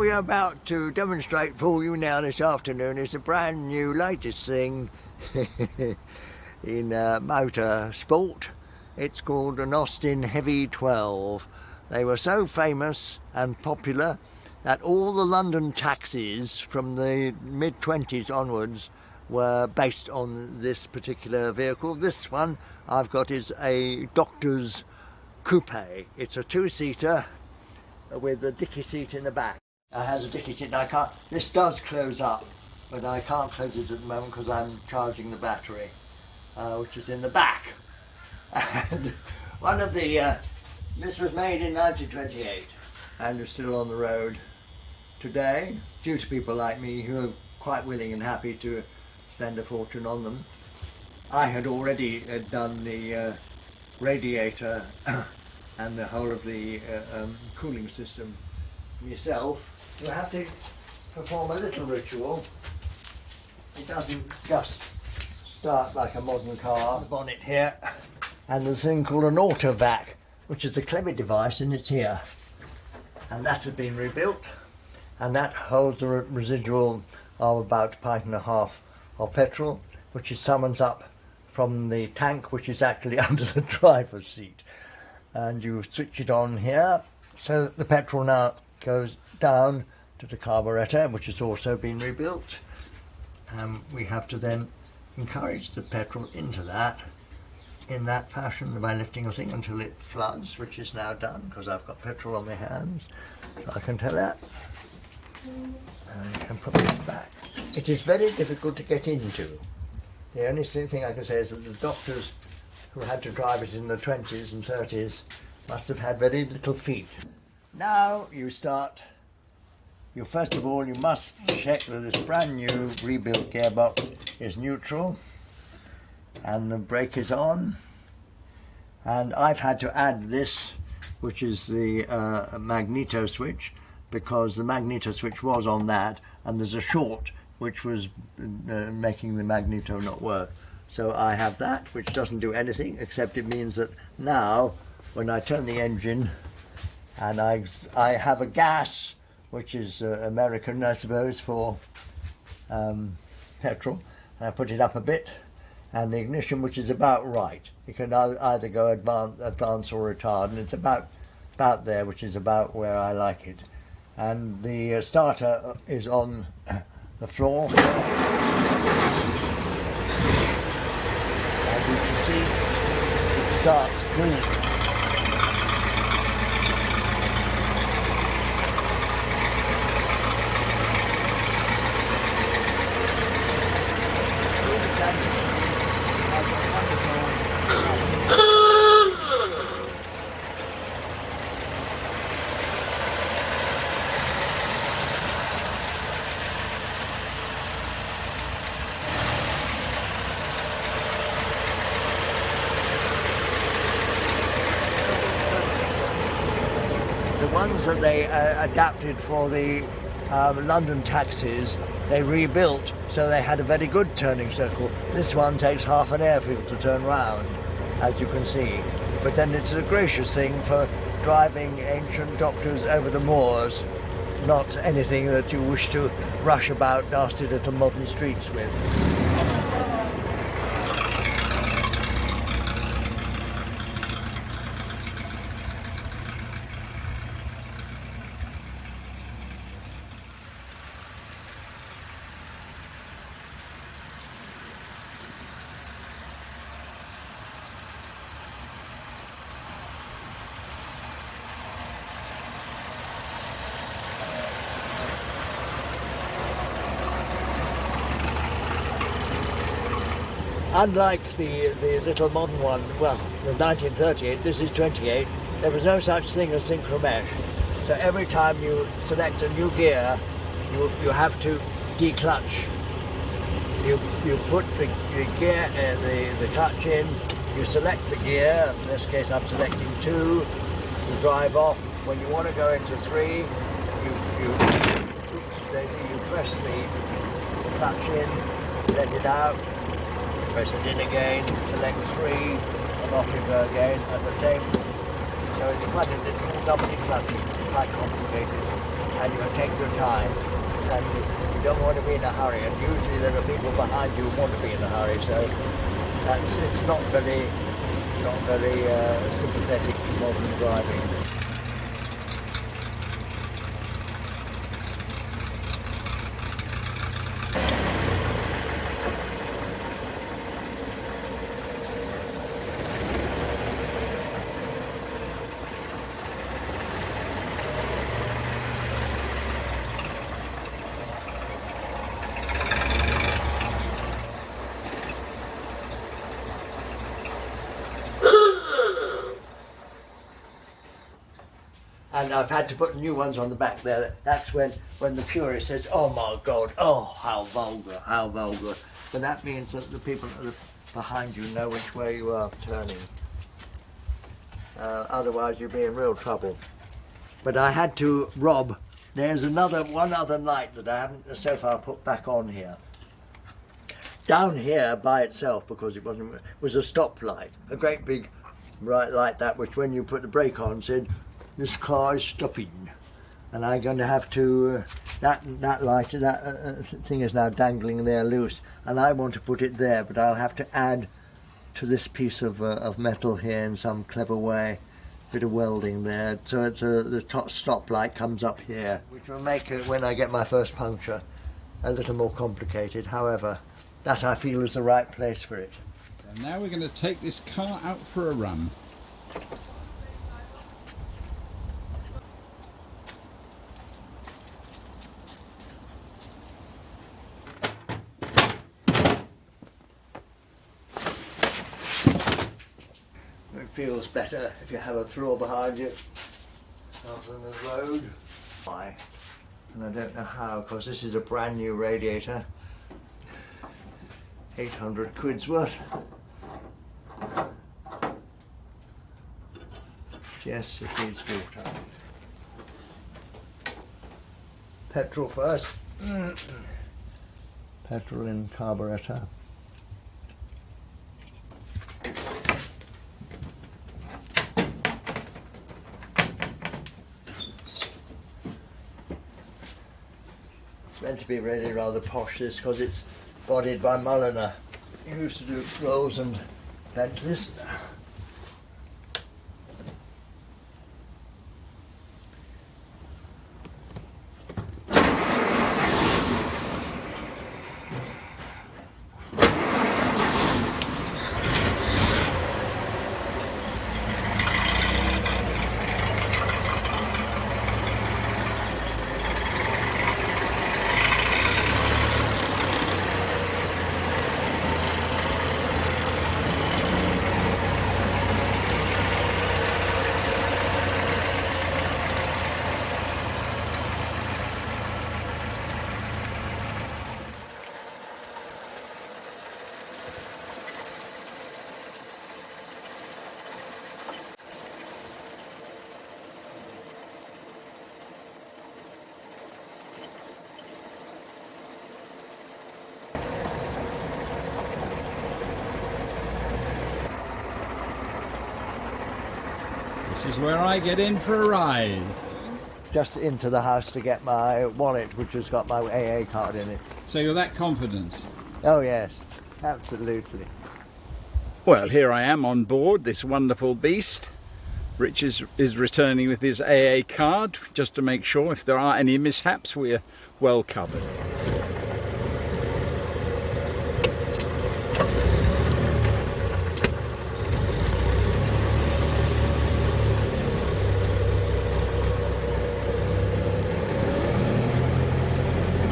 we're about to demonstrate for you now this afternoon is a brand new latest thing in motor sport. It's called an Austin Heavy 12. They were so famous and popular that all the London taxis from the mid-20s onwards were based on this particular vehicle. This one I've got is a Doctor's Coupe. It's a two-seater with a dicky seat in the back. It has a dicky seat. This does close up, but I can't close it at the moment because I'm charging the battery, which is in the back. And one of the, this was made in 1928 and is still on the road today, due to people like me who are quite willing and happy to spend a fortune on them. I had already done the radiator and the whole of the cooling system myself. You have to perform a little ritual. It doesn't just start like a modern car. The bonnet here, and there's a thing called an autovac, which is a clever device, and it's here. And that has been rebuilt, and that holds a residual of about 1.5 pints of petrol, which it summons up from the tank, which is actually under the driver's seat. And you switch it on here, so that the petrol now goes down to the carburettor, which has also been rebuilt. We have to then encourage the petrol into that in that fashion by lifting the thing until it floods, which is now done because I've got petrol on my hands, so I can tell that. And I can put this back. It is very difficult to get into. The only thing I can say is that the doctors who had to drive it in the 20s and 30s must have had very little feet. Now you start. First of all, you must check that this brand new rebuilt gearbox is neutral and the brake is on. And I've had to add this, which is the magneto switch, because the magneto switch was on that, and there's a short which was making the magneto not work. So I have that, which doesn't do anything, except it means that now, when I turn the engine, and I have a gas, which is American, I suppose, for petrol, and I put it up a bit, and the ignition, which is about right. You can either go advance or retard, and it's about there, which is about where I like it. And the starter is on the floor. As you can see, it starts green. The ones that they adapted for the London taxis, they rebuilt so they had a very good turning circle. This one takes half an airfield to turn round, as you can see. But then it's a gracious thing for driving ancient doctors over the moors, not anything that you wish to rush about nasty little modern streets with. Unlike the little modern one, well, the 1938, this is 28, there was no such thing as synchromesh. So every time you select a new gear, you have to declutch. You put the gear, the clutch in, you select the gear, in this case I'm selecting 2, you drive off. When you want to go into 3, you press the clutch in, let it out, press it in again, select 3, and off you go again at the same. So it's quite a little double clutch, quite complicated. and you take your time. And you don't want to be in a hurry, and usually there are people behind you who want to be in a hurry, so it's not very sympathetic to modern driving. And I've had to put new ones on the back there. That's when the purist says, "Oh my God, oh how vulgar, how vulgar." But that means that the people that are behind you know which way you are turning. Otherwise you'd be in real trouble. But I had to rob. There's one other light that I haven't so far put back on here. Down here by itself, because it was a stop light, a great big bright light that which when you put the brake on said, "This car is stopping," and I'm going to have to that light, that thing is now dangling there loose, and I want to put it there, but I'll have to add to this piece of metal here in some clever way, bit of welding there, so it's the top stop light comes up here, which will make it, when I get my first puncture, a little more complicated. However, that I feel is the right place for it. And now we're going to take this car out for a run. It feels better if you have a floor behind you rather than the road. Why? And I don't know how, because this is a brand new radiator. 800 quid's worth. Yes, it needs water. Petrol first. Petrol in carburetor. It's meant to be really rather posh, this, because it's bodied by Mulliner. He used to do Rolls and Bentleys. This is where I get in for a ride. Just into the house to get my wallet, which has got my AA card in it. So you're that confident? Oh yes, absolutely. Well, here I am on board this wonderful beast. Rich is returning with his AA card, just to make sure if there are any mishaps we're well covered.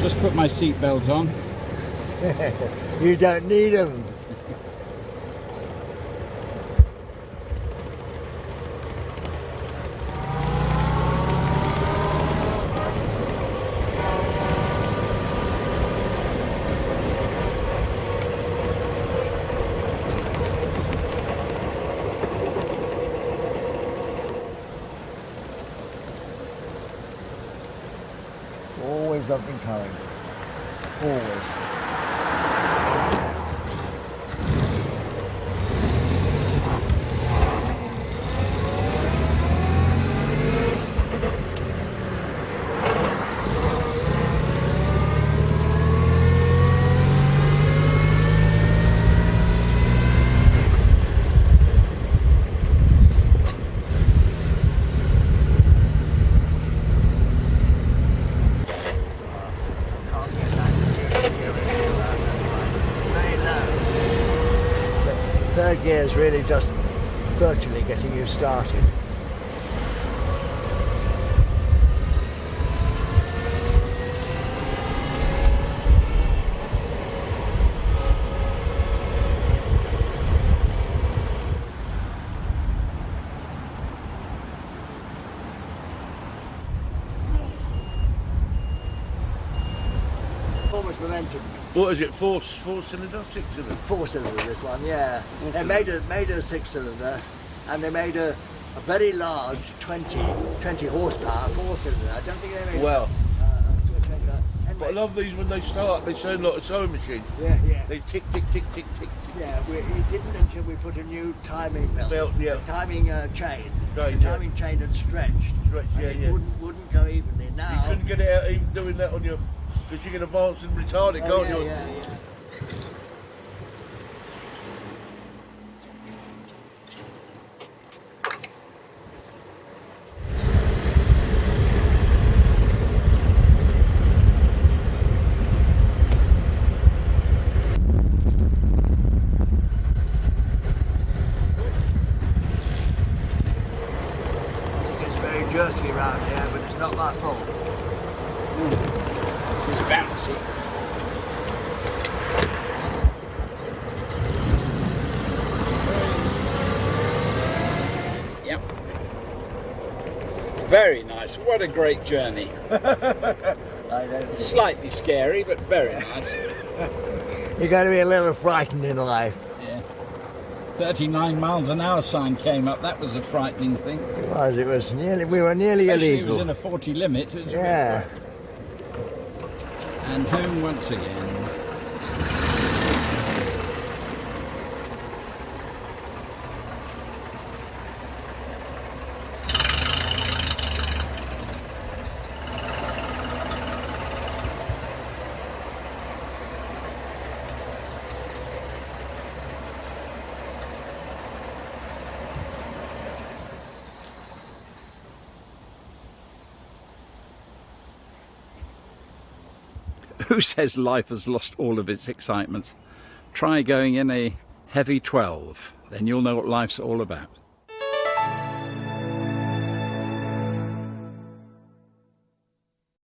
Just put my seatbelt on. You don't need them. Always something coming. Always. gear's really just virtually getting you started. Forward momentum. What is it? Four cylinder, 6 cylinder? 4 cylinder this one, yeah. They made a 6 cylinder, and they made a very large 20 horsepower 4 cylinder. I don't think they made Well. But I love these when they start. They sound like a sewing machine. Yeah, yeah. They tick, tick, tick, tick, tick. Yeah, we didn't until we put a new timing belt. Yeah. Timing chain. Right, The timing chain had stretched. Stretched, and yeah, it yeah. wouldn't go evenly. You Now. couldn't get it out even doing that on your, because you can advance and retard it, can't you? Yeah. It's very jerky around here, but it's not my fault. It's bouncy. Yep. Very nice. What a great journey. I don't think. Slightly scary, but very nice. You're going to be a little frightened in life. Yeah. 39 miles an hour sign came up. That was a frightening thing. It was nearly. We were nearly Especially illegal. it was in a 40 limit. It was Yeah. And home once again. Who says life has lost all of its excitement? Try going in a heavy 12, then you'll know what life's all about.